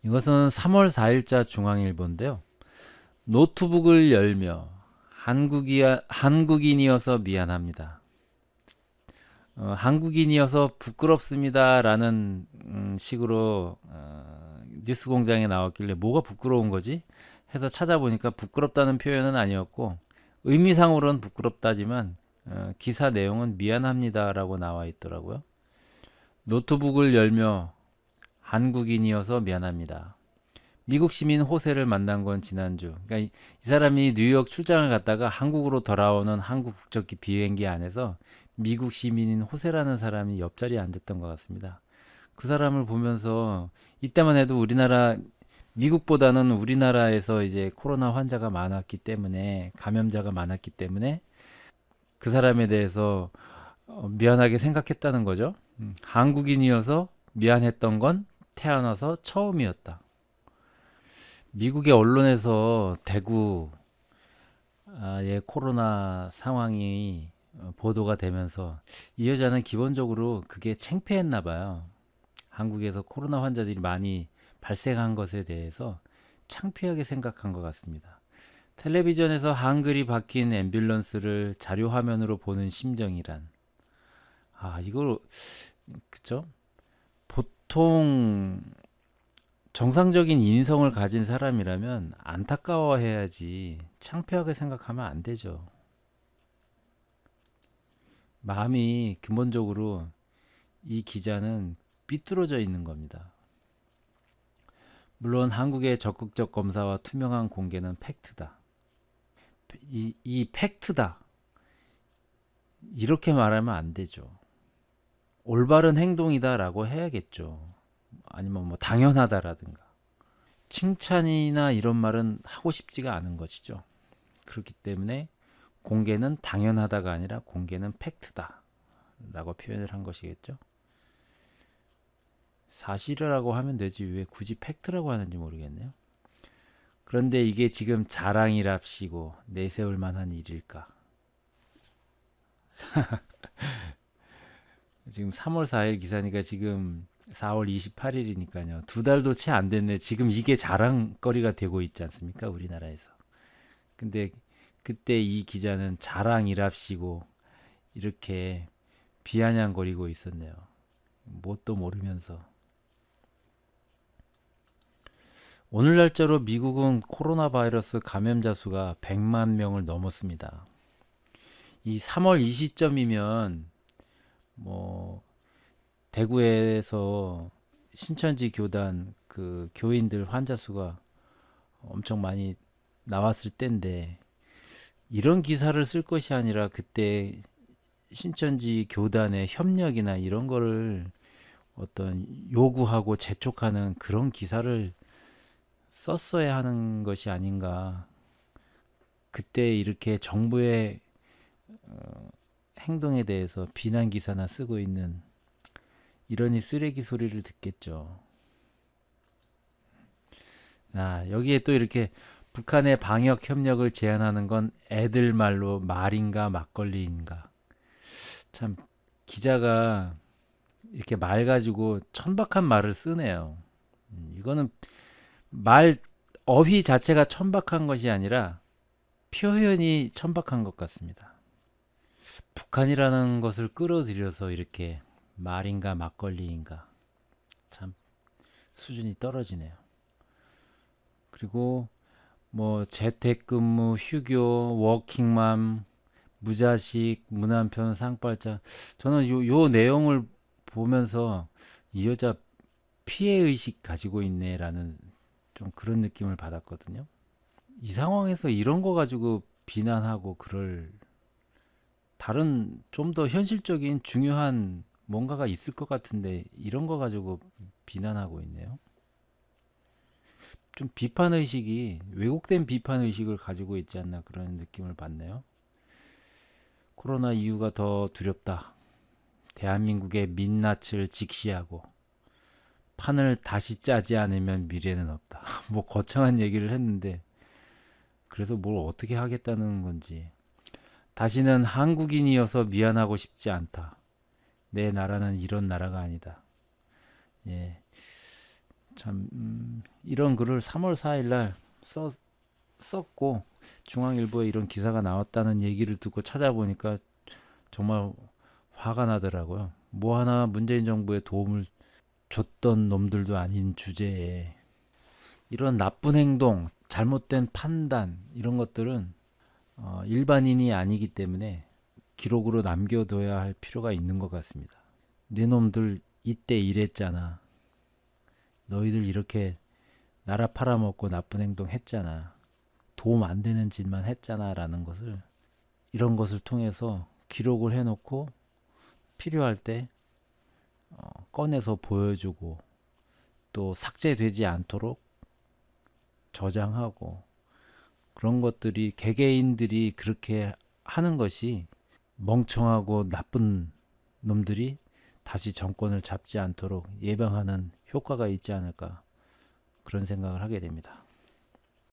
이것은 3월 4일자 중앙일보인데요. 노트북을 열며 한국인이어서 미안합니다. 한국인이어서 부끄럽습니다라는 식으로 뉴스공장에 나왔길래 뭐가 부끄러운 거지? 해서 찾아보니까 부끄럽다는 표현은 아니었고 의미상으로는 부끄럽다지만 기사 내용은 미안합니다라고 나와 있더라고요. 노트북을 열며 한국인이어서 미안합니다. 미국 시민 호세를 만난 건 지난주. 그러니까 이 사람이 뉴욕 출장을 갔다가 한국으로 돌아오는 한국 국적기 비행기 안에서 미국 시민인 호세라는 사람이 옆자리에 앉았던 것 같습니다. 그 사람을 보면서 이때만 해도 미국보다는 우리나라에서 이제 코로나 환자가 많았기 때문에 감염자가 많았기 때문에 그 사람에 대해서 미안하게 생각했다는 거죠. 한국인이어서 미안했던 건 태어나서 처음이었다. 미국의 언론에서 대구의 코로나 상황이 보도가 되면서 이 여자는 기본적으로 그게 창피했나 봐요. 한국에서 코로나 환자들이 많이 발생한 것에 대해서 창피하게 생각한 것 같습니다. 텔레비전에서 한글이 박힌 앰뷸런스를 자료 화면으로 보는 심정이란. 이걸 그쵸? 보통 정상적인 인성을 가진 사람이라면 안타까워해야지 창피하게 생각하면 안 되죠. 마음이 근본적으로 이 기자는 삐뚤어져 있는 겁니다. 물론 한국의 적극적 검사와 투명한 공개는 팩트다. 이 팩트다. 이렇게 말하면 안 되죠. 올바른 행동이다라고 해야겠죠. 아니면 뭐 당연하다라든가. 칭찬이나 이런 말은 하고 싶지가 않은 것이죠. 그렇기 때문에 공개는 당연하다가 아니라 공개는 팩트다 라고 표현을 한 것이겠죠. 사실이라고 하면 되지 왜 굳이 팩트라고 하는지 모르겠네요. 그런데 이게 지금 자랑이랍시고 내세울 만한 일일까? 지금 3월 4일 기사니까 지금 4월 28일이니까요. 두 달도 채 안 됐네. 지금 이게 자랑거리가 되고 있지 않습니까? 우리나라에서. 근데 그때 이 기자는 자랑이랍시고 이렇게 비아냥거리고 있었네요. 뭣도 모르면서. 오늘 날짜로 미국은 코로나 바이러스 감염자 수가 100만 명을 넘었습니다. 이 3월 이 시점이면 뭐 대구에서 신천지 교단 그 교인들 환자 수가 엄청 많이 나왔을 때인데 이런 기사를 쓸 것이 아니라 그때 신천지 교단의 협력이나 이런 거를 어떤 요구하고 재촉하는 그런 기사를 썼어야 하는 것이 아닌가. 그때 이렇게 정부의 행동에 대해서 비난 기사나 쓰고 있는 이러니 쓰레기 소리를 듣겠죠. 여기에 또 이렇게 북한의 방역 협력을 제안하는 건 애들 말로 말인가 막걸리인가. 참 기자가 이렇게 말 가지고 천박한 말을 쓰네요. 이거는 말 어휘 자체가 천박한 것이 아니라 표현이 천박한 것 같습니다. 북한이라는 것을 끌어들여서 이렇게 말인가 막걸리인가 참 수준이 떨어지네요. 그리고 뭐 재택근무, 휴교, 워킹맘, 무자식, 무남편, 상팔자 저는 요 내용을 보면서 이 여자 피해의식 가지고 있네라는 좀 그런 느낌을 받았거든요. 이 상황에서 이런 거 가지고 비난하고 그럴 다른 좀 더 현실적인 중요한 뭔가가 있을 것 같은데 이런 거 가지고 비난하고 있네요. 좀 비판 의식이 왜곡된 비판 의식을 가지고 있지 않나 그런 느낌을 받네요. 코로나 이유가 더 두렵다. 대한민국의 민낯을 직시하고 판을 다시 짜지 않으면 미래는 없다. 뭐 거창한 얘기를 했는데 그래서 뭘 어떻게 하겠다는 건지. 다시는 한국인이어서 미안하고 싶지 않다. 내 나라는 이런 나라가 아니다. 예. 참 이런 글을 3월 4일 날 썼고 중앙일보에 이런 기사가 나왔다는 얘기를 듣고 찾아보니까 정말 화가 나더라고요. 뭐 하나 문재인 정부에 도움을 줬던 놈들도 아닌 주제에 이런 나쁜 행동, 잘못된 판단 이런 것들은 일반인이 아니기 때문에 기록으로 남겨둬야 할 필요가 있는 것 같습니다. 네 놈들 이때 이랬잖아. 너희들 이렇게 나라 팔아먹고 나쁜 행동 했잖아. 도움 안 되는 짓만 했잖아 라는 것을 이런 것을 통해서 기록을 해놓고 필요할 때 꺼내서 보여주고 또 삭제되지 않도록 저장하고 그런 것들이 개개인들이 그렇게 하는 것이 멍청하고 나쁜 놈들이 다시 정권을 잡지 않도록 예방하는 효과가 있지 않을까 그런 생각을 하게 됩니다.